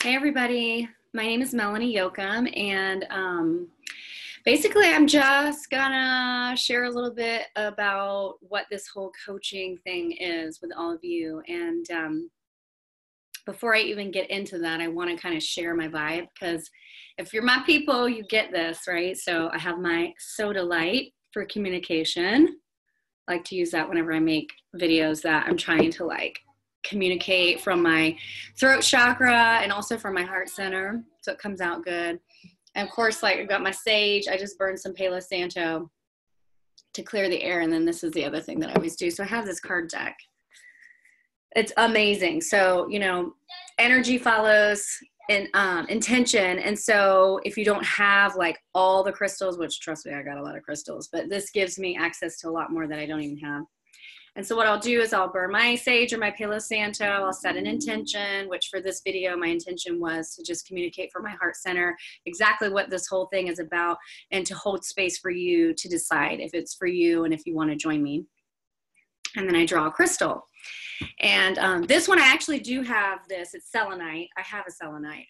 Hey everybody, my name is Melanie Yoakum, and basically I'm just gonna share a little bit about what this whole coaching thing is with all of you. And before I even get into that, I want to kind of share my vibe, because if you're my people, you get this, right? So I have my soda light for communication. I like to use that whenever I make videos that I'm trying to communicate from my throat chakra and also from my heart center, so it comes out good. And of course, I've got my sage. I just burned some Palo Santo to clear the air, and then this is the other thing that I always do. So I have this card deck. It's amazing. So energy follows intention, and so if you don't have all the crystals, which trust me, I got a lot of crystals, but this gives me access to a lot more that I don't even have. And so what I'll do is I'll burn my sage or my Palo Santo. I'll set an intention, which for this video, my intention was to just communicate from my heart center exactly what this whole thing is about, and to hold space for you to decide if it's for you and if you want to join me. And then I draw a crystal. And this one, I actually do have this. It's selenite. I have a selenite.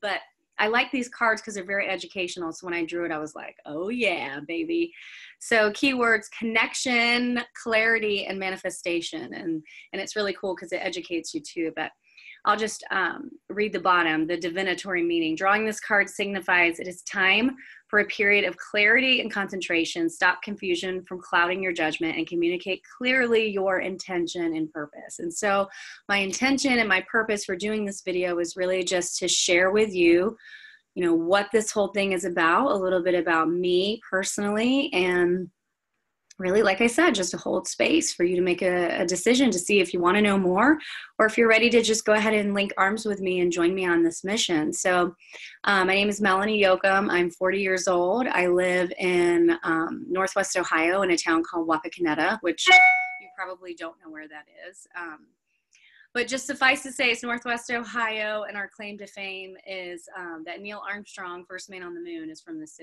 But I like these cards because they're very educational. So when I drew it, I was like, oh yeah, baby. So keywords: connection, clarity, and manifestation. And it's really cool because it educates you too. But I'll just read the bottom, the divinatory meaning. Drawing this card signifies it is time for a period of clarity and concentration. Stop confusion from clouding your judgment and communicate clearly your intention and purpose. And so my intention and my purpose for doing this video is really just to share with you, what this whole thing is about, a little bit about me personally, and really, like I said, just to hold space for you to make a decision to see if you want to know more, or if you're ready to just go ahead and link arms with me and join me on this mission. So my name is Melanie Yoakum. I'm 40 years old. I live in Northwest Ohio in a town called Wapakoneta, which you probably don't know where that is. But just suffice to say, it's Northwest Ohio, and our claim to fame is that Neil Armstrong, first man on the moon, is from this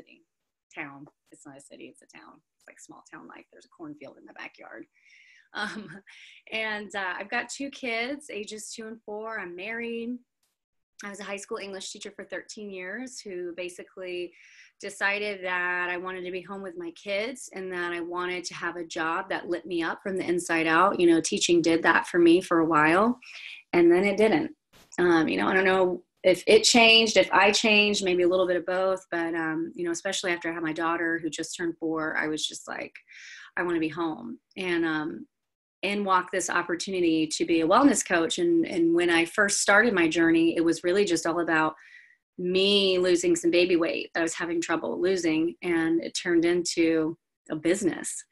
town. It's not a city, it's a town. It's like small town life. There's a cornfield in the backyard. I've got 2 kids, ages 2 and 4. I'm married. I was a high school English teacher for 13 years who basically decided that I wanted to be home with my kids and that I wanted to have a job that lit me up from the inside out. Teaching did that for me for a while, and then it didn't. I don't know if it changed, if I changed, maybe a little bit of both. But, especially after I had my daughter who just turned 4, I was just like, I want to be home. And in walked this opportunity to be a wellness coach. And when I first started my journey, it was really just all about me losing some baby weight that I was having trouble losing. And it turned into a business.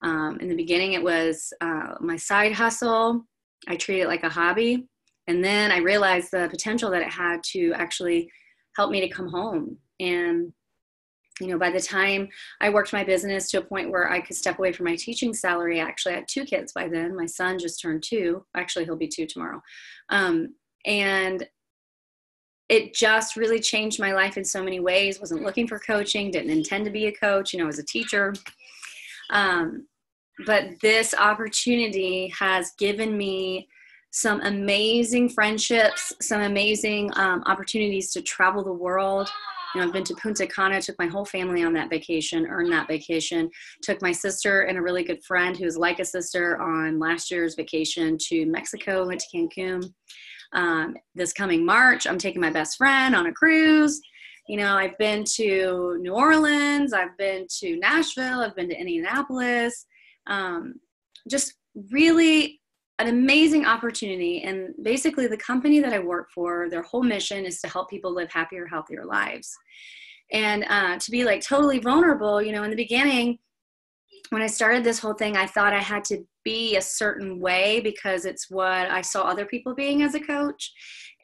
In the beginning, it was my side hustle. I treated it like a hobby. And then I realized the potential that it had to actually help me to come home. And, by the time I worked my business to a point where I could step away from my teaching salary, actually I had 2 kids by then. My son just turned 2. Actually, he'll be 2 tomorrow. And it just really changed my life in so many ways. Wasn't looking for coaching, didn't intend to be a coach, as a teacher. But this opportunity has given me some amazing friendships, some amazing opportunities to travel the world. I've been to Punta Cana, took my whole family on that vacation, earned that vacation, took my sister and a really good friend who's like a sister on last year's vacation to Mexico, went to Cancun. This coming March, I'm taking my best friend on a cruise. I've been to New Orleans, I've been to Nashville, I've been to Indianapolis. Just really an amazing opportunity. And basically the company that I work for, their whole mission is to help people live happier, healthier lives. And to be totally vulnerable, in the beginning, when I started this whole thing, I thought I had to be a certain way because it's what I saw other people being as a coach.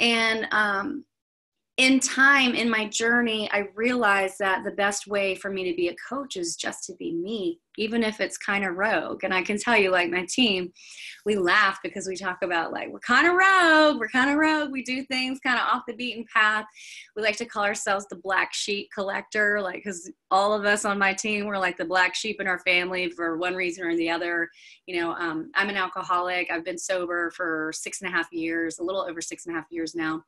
And in time in my journey, I realized that the best way for me to be a coach is just to be me, even if it's kind of rogue. And I can tell you, like, my team, we laugh because we talk about, like, we're kind of rogue. We do things kind of off the beaten path. We like to call ourselves the black sheep collector, like, because all of us on my team, we're like the black sheep in our family for one reason or the other. I'm an alcoholic. I've been sober for 6.5 years, a little over 6.5 years now.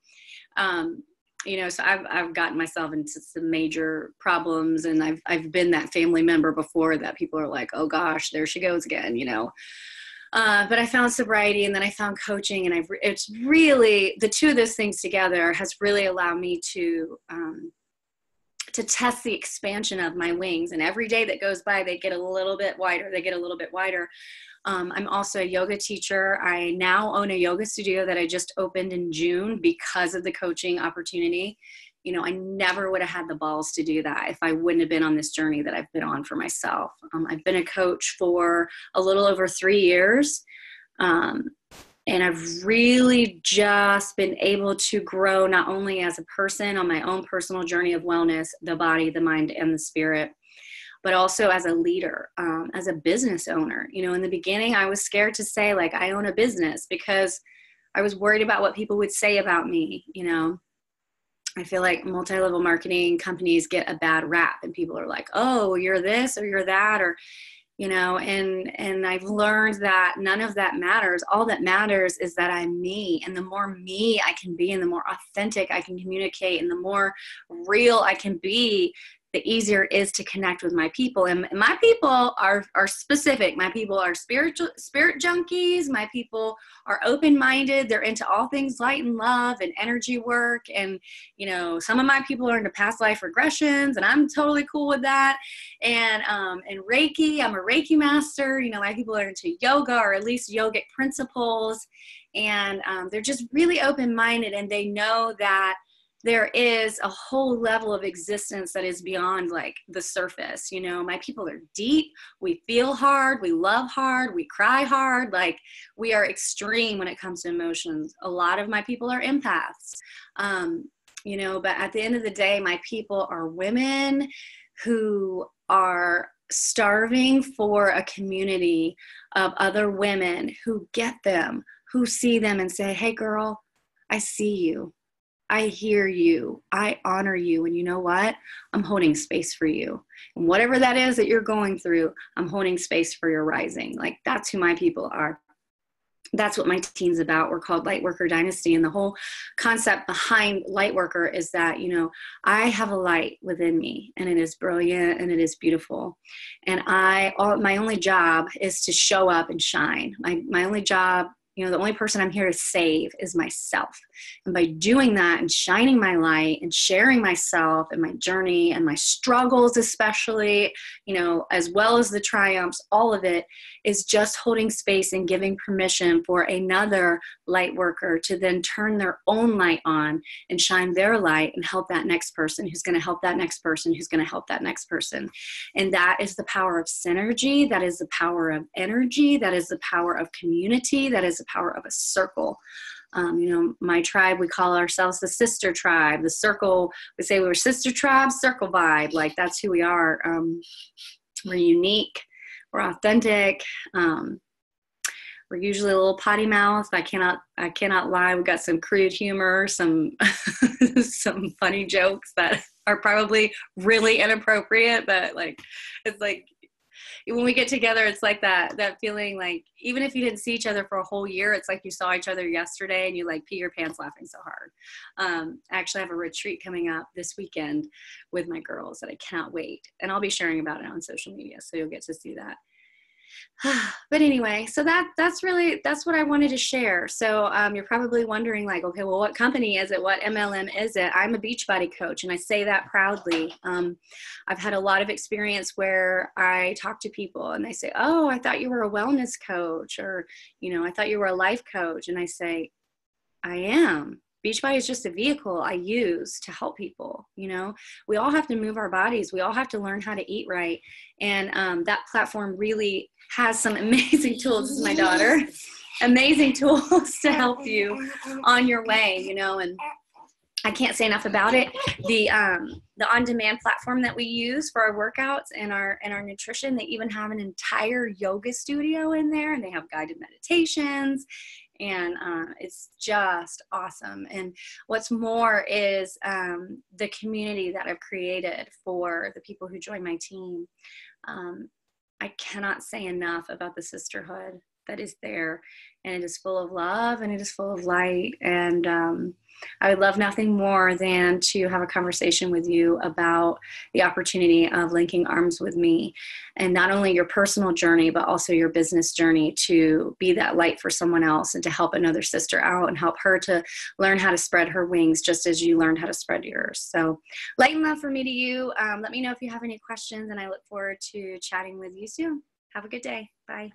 So I've gotten myself into some major problems, and I've been that family member before that people are like, oh gosh, there she goes again, but I found sobriety, and then I found coaching, and it's really, the two of those things together has really allowed me to test the expansion of my wings. And every day that goes by, they get a little bit wider. I'm also a yoga teacher. I now own a yoga studio that I just opened in June because of the coaching opportunity. I never would have had the balls to do that if I wouldn't have been on this journey that I've been on for myself. I've been a coach for a little over 3 years. And I've really just been able to grow not only as a person on my own personal journey of wellness, the body, the mind, and the spirit, but also as a leader, as a business owner. In the beginning, I was scared to say, like, I own a business because I was worried about what people would say about me. I feel like multi-level marketing companies get a bad rap, and people are like, oh, you're this or you're that, or, and I've learned that none of that matters. All that matters is that I'm me. And the more me I can be, and the more authentic I can communicate, and the more real I can be, the easier it is to connect with my people. And my people are specific. My people are spirit junkies. My people are open-minded. They're into all things light and love and energy work. And, some of my people are into past life regressions, and I'm totally cool with that. And Reiki, I'm a Reiki master. My people are into yoga, or at least yogic principles. And they're just really open-minded, and they know that there is a whole level of existence that is beyond, like, the surface. My people are deep. We feel hard. We love hard. We cry hard. Like, we are extreme when it comes to emotions. A lot of my people are empaths. But at the end of the day, my people are women who are starving for a community of other women who get them, who see them and say, hey girl, I see you. I hear you. I honor you. And you know what? I'm holding space for you. And whatever that is that you're going through, I'm holding space for your rising. Like, that's who my people are. That's what my team's about. We're called Lightworker Dynasty. And the whole concept behind Lightworker is that, I have a light within me, and it is brilliant and it is beautiful. And my only job is to show up and shine. My only job, the only person I'm here to save is myself. And by doing that and shining my light and sharing myself and my journey and my struggles, especially, as well as the triumphs, all of it is just holding space and giving permission for another light worker to then turn their own light on and shine their light and help that next person who's going to help that next person who's going to help that next person. And that is the power of synergy. That is the power of energy. That is the power of community. That is the power of a circle. My tribe, we call ourselves the sister tribe. The circle, we say we're sister tribe, circle vibe. Like, that's who we are. We're unique. We're authentic. We're usually a little potty mouth. I cannot lie. We've got some crude humor, some some funny jokes that are probably really inappropriate, but it's like, when we get together, it's like that feeling, like, even if you didn't see each other for a whole year, it's like you saw each other yesterday and you, like, pee your pants laughing so hard. I actually have a retreat coming up this weekend with my girls that I cannot wait. And I'll be sharing about it on social media, so you'll get to see that. But anyway, so that's what I wanted to share. So you're probably wondering, like, okay, well, what company is it? What MLM is it? I'm a Beachbody coach, and I say that proudly. I've had a lot of experience where I talk to people and they say, oh, I thought you were a wellness coach, or, I thought you were a life coach. And I say, I am. Beachbody is just a vehicle I use to help people. We all have to move our bodies. We all have to learn how to eat right. And that platform really has some amazing tools. This is my daughter. Amazing tools to help you on your way, and I can't say enough about it. The on-demand platform that we use for our workouts and our nutrition, they even have an entire yoga studio in there, and they have guided meditations, and it's just awesome. And what's more is the community that I've created for the people who join my team. I cannot say enough about the sisterhood that is there, and it is full of love and it is full of light. And I would love nothing more than to have a conversation with you about the opportunity of linking arms with me, and not only your personal journey, but also your business journey, to be that light for someone else and to help another sister out and help her to learn how to spread her wings just as you learned how to spread yours. So light and love for me to you. Let me know if you have any questions, and I look forward to chatting with you soon. Have a good day. Bye.